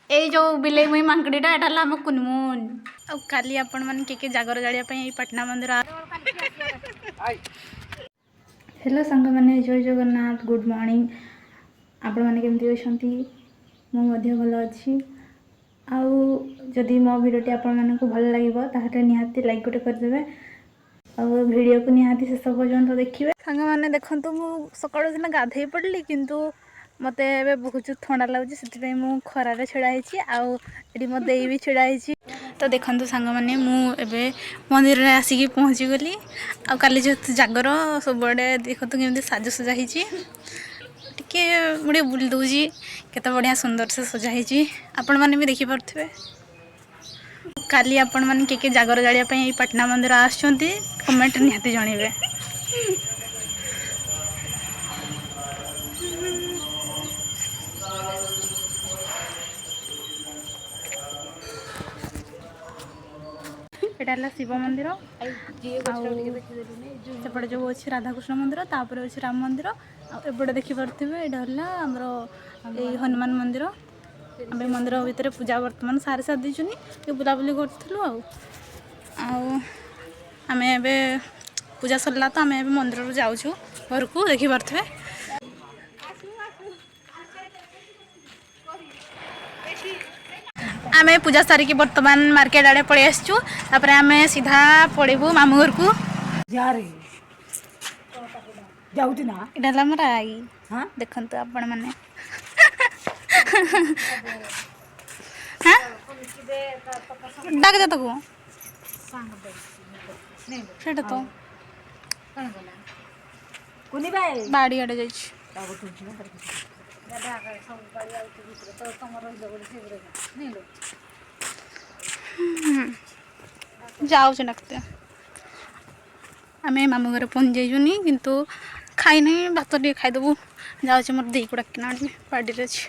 ये जो बिले मुई मांकड़ीटा एटा आम कुनमुन काली आपण मैंने के जागर जाड़ाई पटना मंदिर हेलो सांग मैंने जय जगन्नाथ गुड मॉर्निंग आपण मैंने केमती अच्छी मुझे भल अच्छी आउ जदि मो भिडियोटी आपण मानक भल लगे ताहले निहाती लाइक गोटे करदेवे और वीडियो को निहाती शेष पर्यंत देखिए सांग मैंने देखु मु सकाळु सिना गाधई पड़ली किंतु मत बहुत ठंडा लगुच से खरार छिड़ाई आउे मो दे भी छिड़ाई तो देखो सांग मैंने मुझे मंदिर में आसिक पहुँची गली आली जेहतु जागर सब बड़े देखो केमती साजसजा टे मुझे बुल दूची केते बढ़िया सुंदर से सजाई आपण मैंने भी देखिपे काली आपण मैंने के जागर जाड़ाई पटना मंदिर आसुँच कमेंट निहाती जनइबे एटा शिव मंदिर सेपटे जो अच्छी राधाकृष्ण मंदिर तापर अच्छी राम मंदिर एपटे देखिपे यहाँ आमर हनुमान मंदिर आम मंदिर भितर पूजा बर्तमान सारी सारी ये बुलाबुली करूँ आम पूजा सरला तो आम मंदिर जाऊँ घर को देखिपे आम पूजा सारिकी बर्तमान मार्केट आड़े पलि आसचु आम सीधा पड़बू मामू घर को इटा मोर आई देखु आपण मैंने डाक दे तक तो बाड़ी आड़े जा जाऊँ डाकते आम मामू घर पहुँच जाइजुनी किंतु खाई नहीं भात टे खाईदेबू जाऊँ मोर दी को डाकिना आनी बाड़ी अच्छी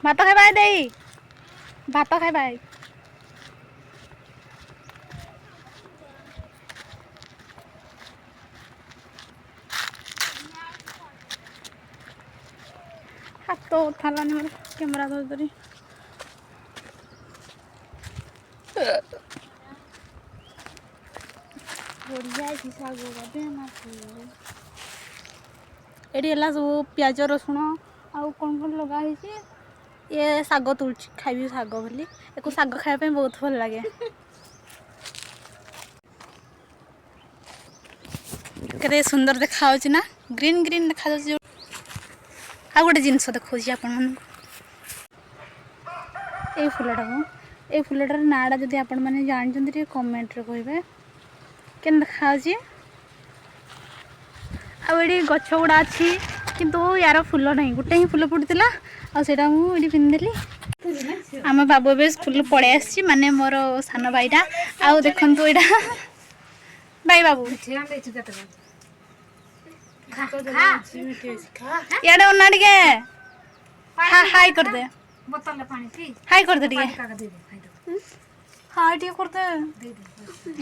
भात खाइबा दे भात खाइबा हाथ तो उठालानी मोर कैमरा धरी ये सब प्याज रसुण आउ कौन कौन लगाई ये साग तुलसी खाइबी साग बोली एक साग खायापे बहुत भल लगे केते सुंदर देखा ना ग्रीन ग्रीन देखा आ गोटे जिनस देखा आपण ये फुलटा को ये फुलटार नाड़ा जदि आपण मैंने जानते कमेंट रे कहे के देखा आड़ी गछ गुड़ा अच्छी किंतु यार फुल ना गोटे ही फुल फुटला आटा मुझे पिंधिदेली आम बाबू ए स्कूल पलि आसी माने मोर सान भाईटा आउ देखु यहाँ भाई बाबू याडे ओना टिके हाय कर दे हाय कर दे टिके हाय टिके कर दे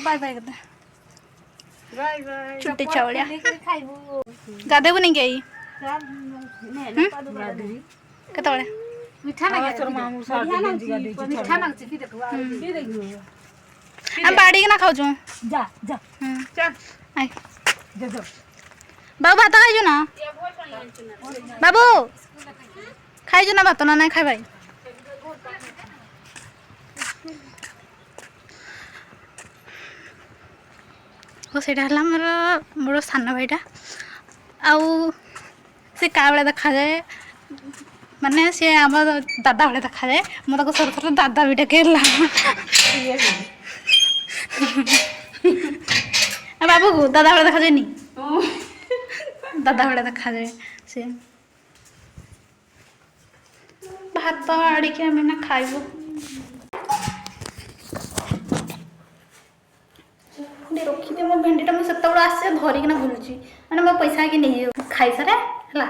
बाय बाय कर दे छुट्टी चावलिया गाधेबू नहीं कई केतबेले हम बाड़ी के ना खाऊ बाबू भात खाइजु ना बाबू खाइजु ना भात ना नहीं खाई भाई सेटा है मोर मोर सान भाईटा आउ से क्या बेले देखा जाए माने सी आम दादा बेले देखा जाए मुझे सर सर दादा भी टेके बाबू को दादा बेले देखा जाए दादा बेले देखा जाए सी भात आड़ी के आम खाइबू रखी मो भेंडीटा मुझे आसे धरिकिना बुलूची मैंने मो पैसा कि नहीं खाई सारे है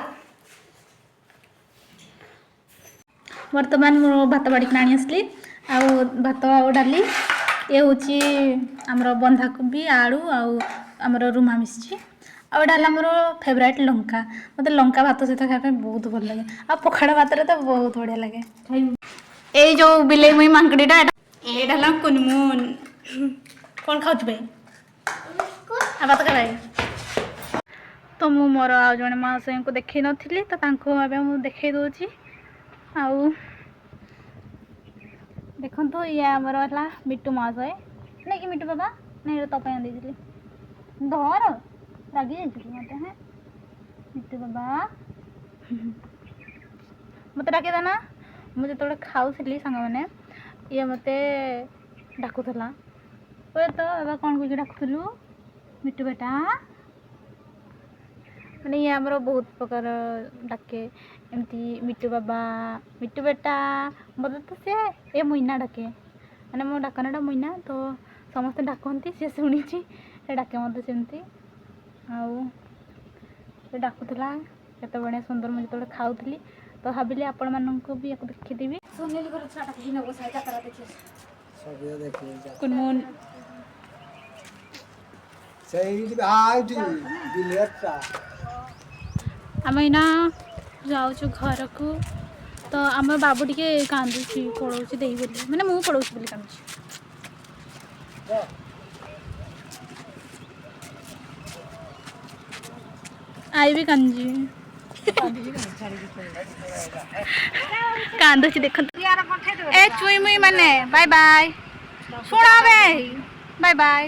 बर्तमान मोर भात बाड़ी आनी आसली आउ भात आउ डाली ये हूँ आमर बंधाकोबी आलू आमर रुमा मिसी ଆଉ ଏଇଟା ହେଲା ମୋର ଫେଭରାଇଟ୍ ଲଙ୍କା। ମୋତେ ଲଙ୍କା ଭାତ ସହିତ ଖାଇବା ପାଇଁ ବହୁତ ଭଲ ଲାଗେ। ଆଉ ପଖାଳ ଭାତରେ ତ ବହୁତ ବଢ଼ିଆ ଲାଗେ। ଏଇ ଯେଉଁ ବିଲେଇ ମୁଇଁ ମାଙ୍କଡ଼ିଟା ଏଇଟା ହେଲା କୁନମୁନ। କ'ଣ ଖାଉଛୁ ଭାଇ? ଆଉ ଭାତ ଖାଇ। ତ ମୁଁ ମୋର ଆଉ ଜଣେ ମହାଶୟଙ୍କୁ ଦେଖେଇ ନଥିଲି ତ ତାଙ୍କୁ ଏବେ ମୁଁ ଦେଖେଇ ଦେଉଛି। ଆଉ ଦେଖନ୍ତୁ ଇଏ ଆମର ହେଲା ମିଟୁ ମହାଶୟ ନାଇକି ମିଟୁ ବାବା ନାଇଁ ତୋ ପାଇଁ ଦେଇଥିଲି ଧର ରାଗି ଯାଇଛୁ ମୋତେ ହଁ ମିଟୁ ବାବା ମୋତେ ଡାକିଦେ ନା। ମୁଁ ଯେତେବେଳେ ଖାଉଥିଲି ସାଙ୍ଗମାନେ ଇଏ ମୋତେ ଡାକୁଥିଲା ଓଏ ତ ବାବା କ'ଣ କହିକି ଡାକୁଥିଲୁ ମିଟୁ ବେଟା। ମାନେ ଇଏ ଆମର ବହୁତ ପ୍ରକାର ଡାକେ ଏମିତି ମିଟୁ ବାବା ମିଟୁ ବେଟା। ମୋତେ ତ ସେ ଏ ମୁଇନା ଡାକେ ମାନେ ମୋ ଡାକ ନାଁଟା ମୁଇନା ତ ସମସ୍ତେ ଡାକନ୍ତି ସେ ଶୁଣିଛି ସେ ଡାକେ ମୋତେ ସେମିତି। ଆଉ ସେ ଡାକୁଥିଲା କେତେ ବଢ଼ିଆ ସୁନ୍ଦର ମୁଁ ଯେତେବେଳେ ଖାଉଥିଲି ତ ଭାବିଲି ଆପଣମାନଙ୍କୁ ବି ୟାକୁ ଦେଖିଦେବି। କୁନମୁନ ଆମେ ଏଇନା ଯାଉଛୁ ଘରକୁ। ତ ଆମ ବାବୁ ଟିକେ କାନ୍ଦୁଛି ପଳଉଛି ଦେଇ ବୋଲି ମାନେ ମୁଁ ପଳଉଛି ବୋଲି କାନ୍ଦୁଛି। ଆଇ ବି କାନ୍ଦୁଛି କାନ୍ଦୁଛି ଦେଖନ୍ତୁ। ଏ ଚୁଇଁ ମୁଇଁ ମାନେ ବାଏ ବାଏ ଶୁଣ ବାଏ ବାଏ।